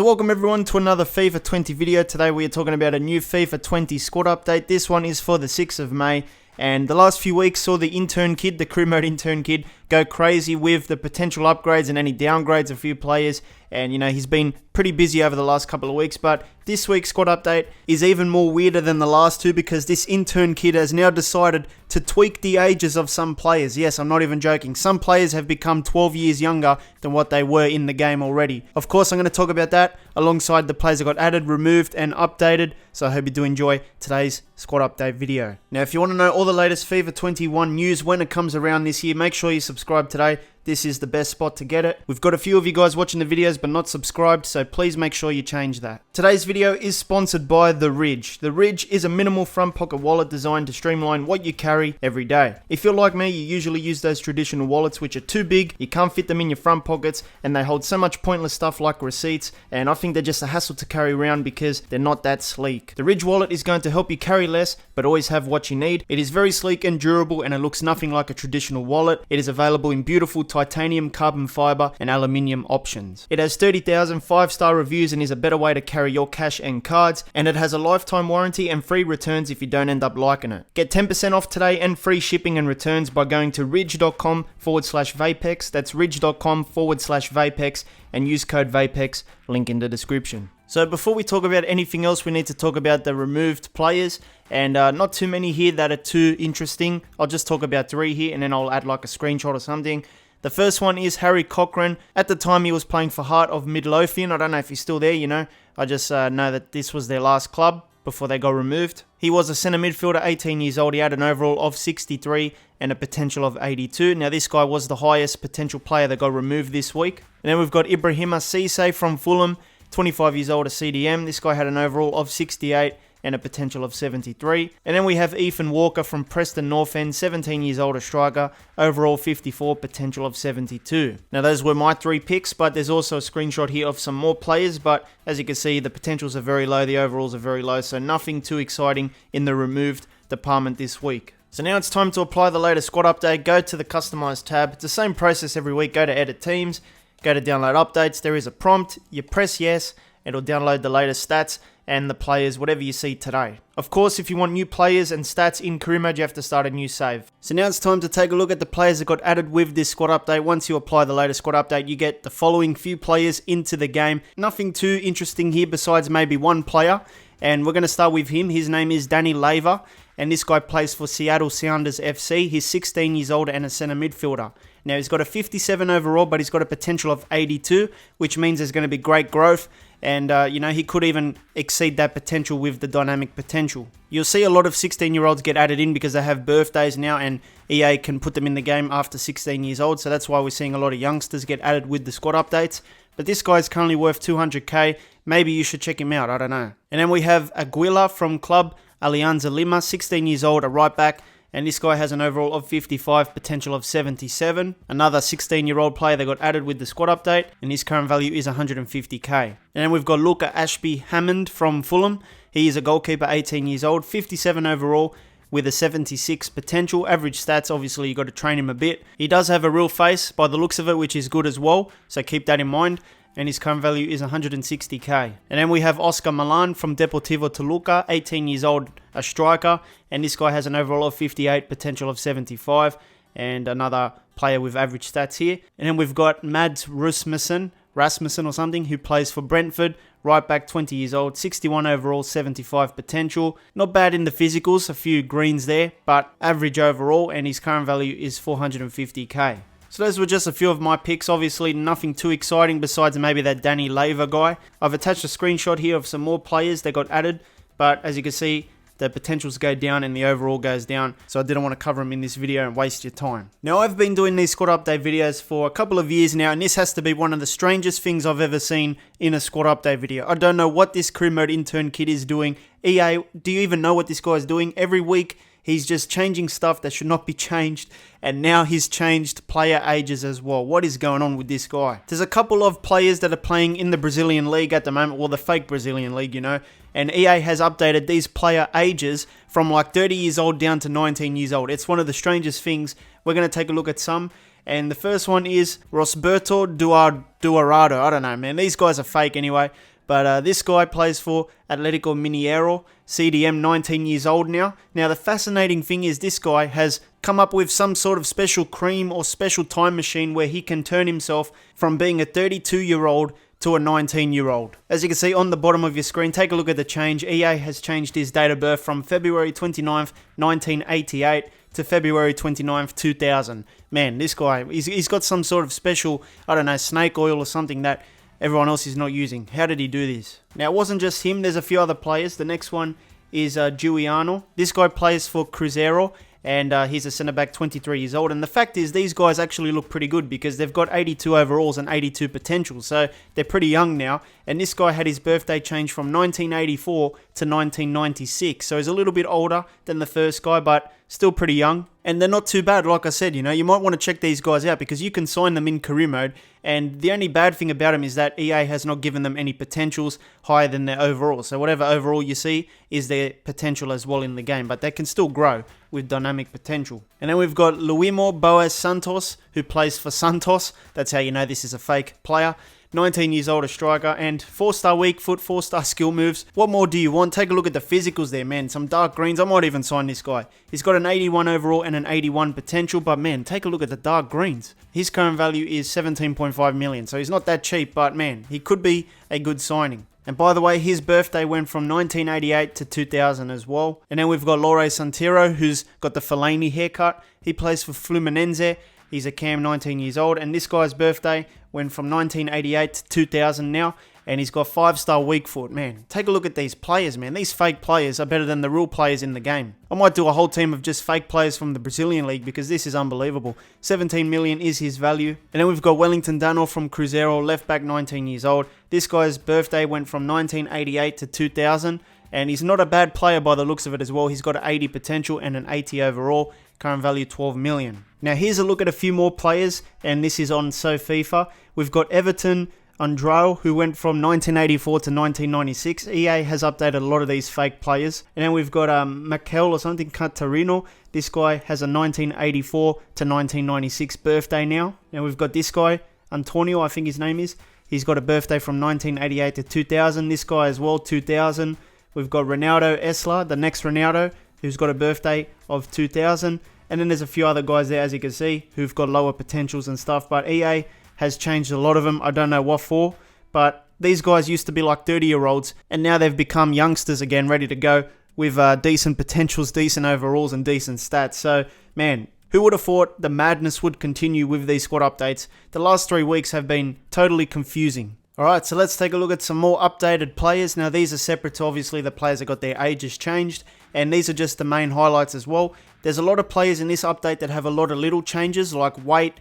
So welcome everyone to another FIFA 20 video. Today we are talking about a new FIFA 20 squad update. This one is for the 6th of May. And the last few weeks saw the intern kid, the career mode intern kid, go crazy with the potential upgrades and any downgrades of a few players. And, you know, he's been pretty busy over the last couple of weeks. But this week's squad update is even more weirder than the last two because this intern kid has now decided to tweak the ages of some players. Yes, I'm not even joking. Some players have become 12 years younger than what they were in the game already. Of course, I'm going to talk about that alongside the players that got added, removed, and updated. So I hope you do enjoy today's squad update video. Now, if you want to know all the latest FIFA 21 news when it comes around this year, make sure you subscribe today. This is the best spot to get it. We've got a few of you guys watching the videos but not subscribed, so please make sure you change that. Today's video is sponsored by The Ridge. The Ridge is a minimal front pocket wallet designed to streamline what you carry every day. If you're like me, you usually use those traditional wallets which are too big, you can't fit them in your front pockets, and they hold so much pointless stuff like receipts, and I think they're just a hassle to carry around because they're not that sleek. The Ridge wallet is going to help you carry less but always have what you need. It is very sleek and durable, and it looks nothing like a traditional wallet. It is available in beautiful titanium, carbon fiber, and aluminium options. It has 30,000 5-star reviews and is a better way to carry your cash and cards, and it has a lifetime warranty and free returns if you don't end up liking it. Get 10% off today and free shipping and returns by going to ridge.com/Vapex. That's ridge.com/Vapex and use code Vapex, link in the description. So before we talk about anything else, we need to talk about the removed players, and not too many here that are too interesting. I'll just talk about 3 here and then I'll add like a screenshot or something. The first one is Harry Cochran. At the time he was playing for Heart of Midlothian. I don't know if he's still there, you know. I just know that this was their last club before they got removed. He was a centre midfielder, 18 years old. He had an overall of 63 and a potential of 82. Now this guy was the highest potential player that got removed this week. And then we've got Ibrahima Cisse from Fulham, 25 years old, a CDM. This guy had an overall of 68 and a potential of 73. And then we have Ethan Walker from Preston North End, 17 years old, a striker, overall 54, potential of 72. Now those were my 3 picks, but there's also a screenshot here of some more players, but as you can see, the potentials are very low, the overalls are very low, so nothing too exciting in the removed department this week. So now it's time to apply the latest squad update. Go to the Customize tab. It's the same process every week. Go to Edit Teams, go to Download Updates. There is a prompt. You press yes, it'll download the latest stats and the players, whatever you see today. Of course, if you want new players and stats in career mode, you have to start a new save. So now it's time to take a look at the players that got added with this squad update. Once you apply the latest squad update, you get the following few players into the game. Nothing too interesting here besides maybe one player, and we're going to start with him. His name is Danny Laver, and this guy plays for Seattle Sounders FC. He's 16 years old and a centre midfielder. Now, he's got a 57 overall, but he's got a potential of 82, which means there's going to be great growth. And, you know, he could even exceed that potential with the dynamic potential. You'll see a lot of 16-year-olds get added in because they have birthdays now, and EA can put them in the game after 16 years old. So that's why we're seeing a lot of youngsters get added with the squad updates. But this guy's currently worth 200k. Maybe you should check him out. I don't know. And then we have Aguila from Club Alianza Lima, 16 years old, a right back. And this guy has an overall of 55, potential of 77. Another 16-year-old player that got added with the squad update, and his current value is 150k. And then we've got Luca Ashby Hammond from Fulham. He is a goalkeeper, 18 years old, 57 overall, with a 76 potential. Average stats, obviously you got to train him a bit. He does have a real face by the looks of it, which is good as well, so keep that in mind. And his current value is 160k. And then we have Oscar Milan from Deportivo Toluca, 18 years old, a striker, and this guy has an overall of 58, potential of 75, and another player with average stats here. And then we've got Mads Rasmussen or something, who plays for Brentford, right back, 20 years old, 61 overall, 75 potential. Not bad in the physicals, a few greens there, but average overall, and his current value is 450k. So those were just a few of my picks. Obviously nothing too exciting besides maybe that Danny Laver guy. I've attached a screenshot here of some more players that got added, but as you can see, the potentials go down and the overall goes down, so I didn't want to cover them in this video and waste your time. Now, I've been doing these squad update videos for a couple of years now, and this has to be one of the strangest things I've ever seen in a squad update video. I don't know what this career mode intern kid is doing. EA, do you even know what this guy is doing? Every week, he's just changing stuff that should not be changed, and now he's changed player ages as well. What is going on with this guy? There's a couple of players that are playing in the Brazilian league at the moment, well, the fake Brazilian league, you know, and EA has updated these player ages from like 30 years old down to 19 years old. It's one of the strangest things. We're going to take a look at some, And the first one is Rosberto Duarado. I don't know, man. These guys are fake anyway. But this guy plays for Atletico Mineiro, CDM, 19 years old now. Now, the fascinating thing is this guy has come up with some sort of special cream or special time machine where he can turn himself from being a 32-year-old to a 19-year-old. As you can see on the bottom of your screen, take a look at the change. EA has changed his date of birth from February 29th, 1988 to February 29th, 2000. Man, this guy, he's got some sort of special, I don't know, snake oil or something that everyone else is not using. How did he do this? Now, it wasn't just him. There's a few other players. The next one is Giuliano. This guy plays for Cruzeiro, and he's a centre-back, 23 years old. And the fact is, these guys actually look pretty good because they've got 82 overalls and 82 potential, so they're pretty young now. And this guy had his birthday changed from 1984 to 1996, so he's a little bit older than the first guy, but still pretty young. And they're not too bad, like I said, you know, you might want to check these guys out because you can sign them in career mode. And the only bad thing about them is that EA has not given them any potentials higher than their overall. So whatever overall you see is their potential as well in the game, but they can still grow with dynamic potential. And then we've got Luimo Boas Santos, who plays for Santos. That's how you know this is a fake player. 19 years old, a striker, and 4-star weak foot, 4-star skill moves. What more do you want? Take a look at the physicals there, man. Some dark greens. I might even sign this guy. He's got an 81 overall and an 81 potential, but man, take a look at the dark greens. His current value is 17.5 million, so he's not that cheap, but man, he could be a good signing. And by the way, his birthday went from 1988 to 2000 as well. And then we've got Lore Santero, who's got the Fellaini haircut. He plays for Fluminense. He's a cam, 19 years old, and this guy's birthday went from 1988 to 2000 now, and he's got 5-star weak foot. Man, take a look at these players, man. These fake players are better than the real players in the game. I might do a whole team of just fake players from the Brazilian league because this is unbelievable. 17 million is his value. And then we've got Wellington Dano from Cruzeiro, left back, 19 years old. This guy's birthday went from 1988 to 2000. And he's not a bad player by the looks of it as well. He's got an 80 potential and an 80 overall. Current value 12 million. Now here's a look at a few more players, and this is on FIFA. We've got Everton Andrao, who went from 1984 to 1996. EA has updated a lot of these fake players. And then we've got Mikel or something, Catarino. This guy has a 1984 to 1996 birthday now. Now we've got this guy, Antonio, I think his name is. He's got a birthday from 1988 to 2000. This guy as well, 2000. We've got Ronaldo Esler, the next Ronaldo, who's got a birthday of 2000. And then there's a few other guys there, as you can see, who've got lower potentials and stuff. But EA has changed a lot of them. I don't know what for. But these guys used to be like 30-year-olds. And now they've become youngsters again, ready to go with decent potentials, decent overalls, and decent stats. So, man, who would have thought the madness would continue with these squad updates? The last 3 weeks have been totally confusing. Alright, so let's take a look at some more updated players. Now these are separate to obviously the players that got their ages changed, and these are just the main highlights as well. There's a lot of players in this update that have a lot of little changes like weight,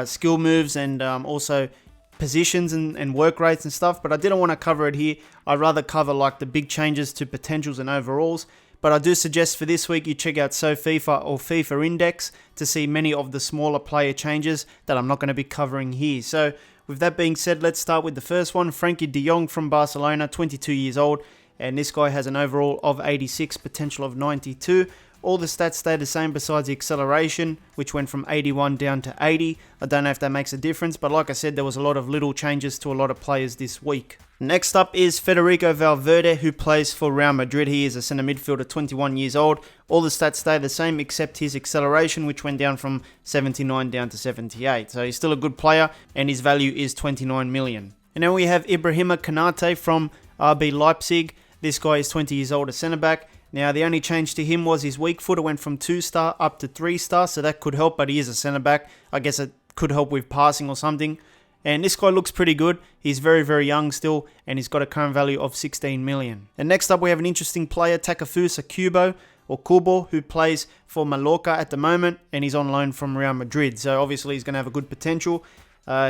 skill moves, and also positions and work rates and stuff, but I didn't want to cover it here. I'd rather cover like the big changes to potentials and overalls. But I do suggest for this week you check out FIFA or FIFA Index to see many of the smaller player changes that I'm not going to be covering here. So with that being said, let's start with the first one. Frankie de Jong from Barcelona, 22 years old. And this guy has an overall of 86, potential of 92. All the stats stay the same besides the acceleration, which went from 81 down to 80. I don't know if that makes a difference, but like I said, there was a lot of little changes to a lot of players this week. Next up is Federico Valverde, who plays for Real Madrid. He is a centre midfielder, 21 years old. All the stats stay the same except his acceleration, which went down from 79 down to 78. So he's still a good player, and his value is 29 million. And then we have Ibrahima Konate from RB Leipzig. This guy is 20 years old, a centre-back. Now, the only change to him was his weak foot. It went from 2-star up to 3-star, so that could help, but he is a centre-back. I guess it could help with passing or something. And this guy looks pretty good. He's very, very young still, and he's got a current value of 16 million. And next up, we have an interesting player, Takefusa Kubo, who plays for Mallorca at the moment, and he's on loan from Real Madrid. So obviously, he's going to have a good potential.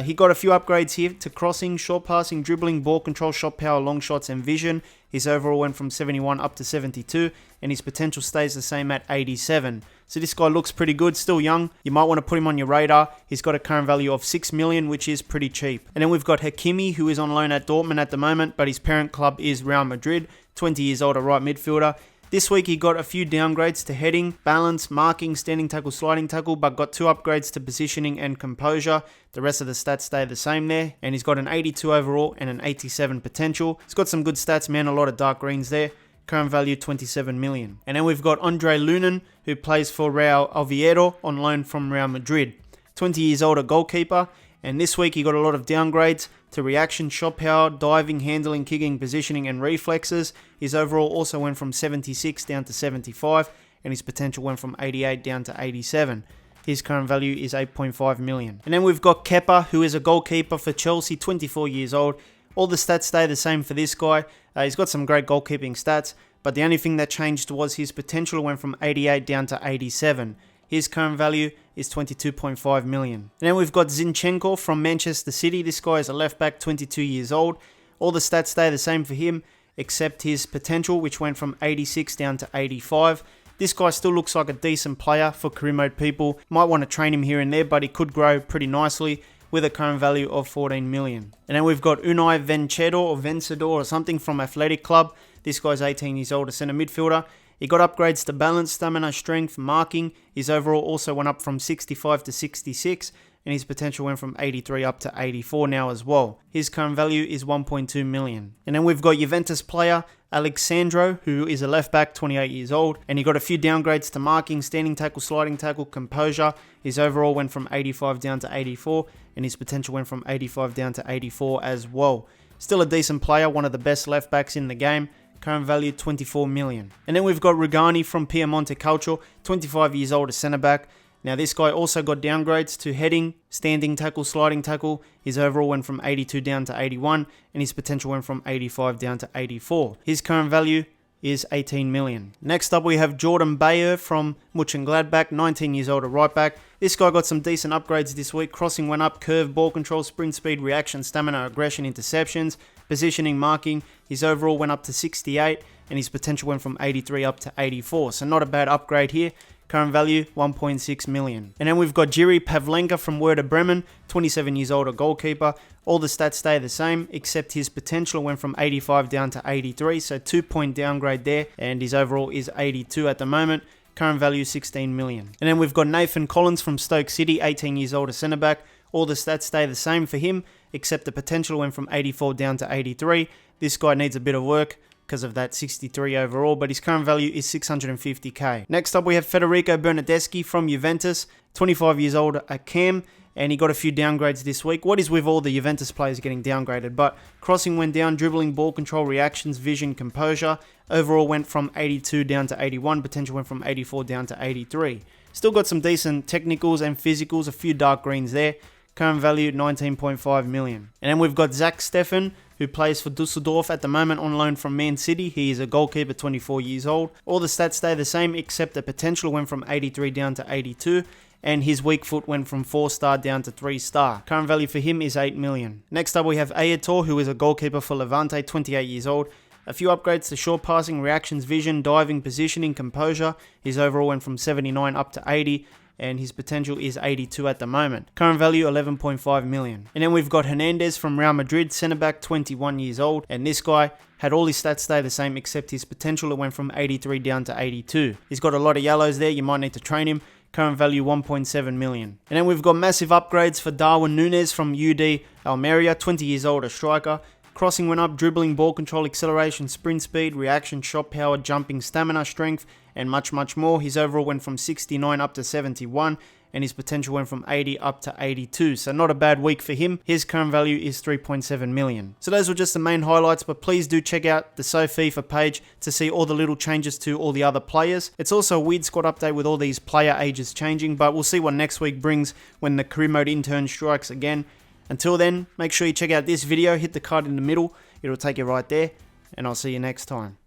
He got a few upgrades here to crossing, short passing, dribbling, ball control, shot power, long shots, and vision. His overall went from 71 up to 72, and his potential stays the same at 87. So this guy looks pretty good, still young. You might want to put him on your radar. He's got a current value of 6 million, which is pretty cheap. And then we've got Hakimi, who is on loan at Dortmund at the moment, but his parent club is Real Madrid. 20 years old, a right midfielder. This week he got a few downgrades to heading, balance, marking, standing tackle, sliding tackle, but got 2 upgrades to positioning and composure. The rest of the stats stay the same there, and he's got an 82 overall and an 87 potential. He's got some good stats, man, a lot of dark greens there. Current value 27 million. And then we've got Andre Lunin, who plays for Real Oviedo on loan from Real Madrid. 20 years old, a goalkeeper, and this week he got a lot of downgrades to reaction, shot power, diving, handling, kicking, positioning, and reflexes. His overall also went from 76 down to 75, and his potential went from 88 down to 87. His current value is 8.5 million. And then we've got Kepa, who is a goalkeeper for Chelsea, 24 years old. All the stats stay the same for this guy. He's got some great goalkeeping stats, but the only thing that changed was his potential went from 88 down to 87. His current value is 22.5 million. And then we've got Zinchenko from Manchester City. This guy is a left back, 22 years old. All the stats stay the same for him, except his potential, which went from 86 down to 85. This guy still looks like a decent player for career mode people. Might want to train him here and there, but he could grow pretty nicely with a current value of 14 million. And then we've got Unai Vencedor or something from Athletic Club. This guy's 18 years old, a centre midfielder. He got upgrades to balance, stamina, strength, marking. His overall also went up from 65 to 66, and his potential went from 83 up to 84 now as well. His current value is 1.2 million. And then we've got Juventus player Alexandro, who is a left back, 28 years old, and he got a few downgrades to marking, standing tackle, sliding tackle, composure. His overall went from 85 down to 84, and his potential went from 85 down to 84 as well. Still a decent player, one of the best left backs in the game. Current value 24 million. And then we've got Rugani from Piemonte Calcio, 25 years old, a centre back. Now this guy also got downgrades to heading, standing tackle, sliding tackle. His overall went from 82 down to 81, and his potential went from 85 down to 84. His current value is 18 million. Next up we have Jordan Bayer from Mönchengladbach, 19 years old, a right back. This guy got some decent upgrades this week. Crossing went up, curve, ball control, sprint speed, reaction, stamina, aggression, interceptions, positioning, marking. His overall went up to 68, and his potential went from 83 up to 84. So not a bad upgrade here. Current value 1.6 million. And then we've got Jiri Pavlenka from Werder Bremen, 27 years old, a goalkeeper. All the stats stay the same, except his potential went from 85 down to 83, so 2-point downgrade there, and his overall is 82 at the moment. Current value 16 million. And then we've got Nathan Collins from Stoke City, 18 years old, a centre back. All the stats stay the same for him, except the potential went from 84 down to 83. This guy needs a bit of work because of that 63 overall, but his current value is 650k. Next up we have Federico Bernardeschi from Juventus, 25 years old, a cam, and he got a few downgrades this week. What is with all the Juventus players getting downgraded? But crossing went down, dribbling, ball control, reactions, vision, composure. Overall went from 82 down to 81, potential went from 84 down to 83. Still got some decent technicals and physicals, a few dark greens there. Current value 19.5 million. And then we've got Zach Steffen, who plays for Dusseldorf at the moment on loan from Man City. He is a goalkeeper, 24 years old. All the stats stay the same, except the potential went from 83 down to 82, and his weak foot went from 4-star down to 3-star. Current value for him is 8 million. Next up we have Ayator, who is a goalkeeper for Levante, 28 years old. A few upgrades to short passing, reactions, vision, diving, positioning, composure. His overall went from 79 up to 80, and his potential is 82 at the moment. Current value 11.5 million. And then we've got Hernandez from Real Madrid, centre back, 21 years old, and this guy had all his stats stay the same except his potential. It went from 83 down to 82. He's got a lot of yellows there, you might need to train him. Current value 1.7 million. And then we've got massive upgrades for Darwin Núñez from UD Almeria, 20 years old, a striker. Crossing went up, dribbling, ball control, acceleration, sprint speed, reaction, shot power, jumping, stamina, strength, and much, much more. His overall went from 69 up to 71, and his potential went from 80 up to 82. So not a bad week for him. His current value is 3.7 million. So those were just the main highlights, but please do check out the SoFIFA page to see all the little changes to all the other players. It's also a weird squad update with all these player ages changing, but we'll see what next week brings when the career mode intern strikes again. Until then, make sure you check out this video, hit the card in the middle, it'll take you right there, and I'll see you next time.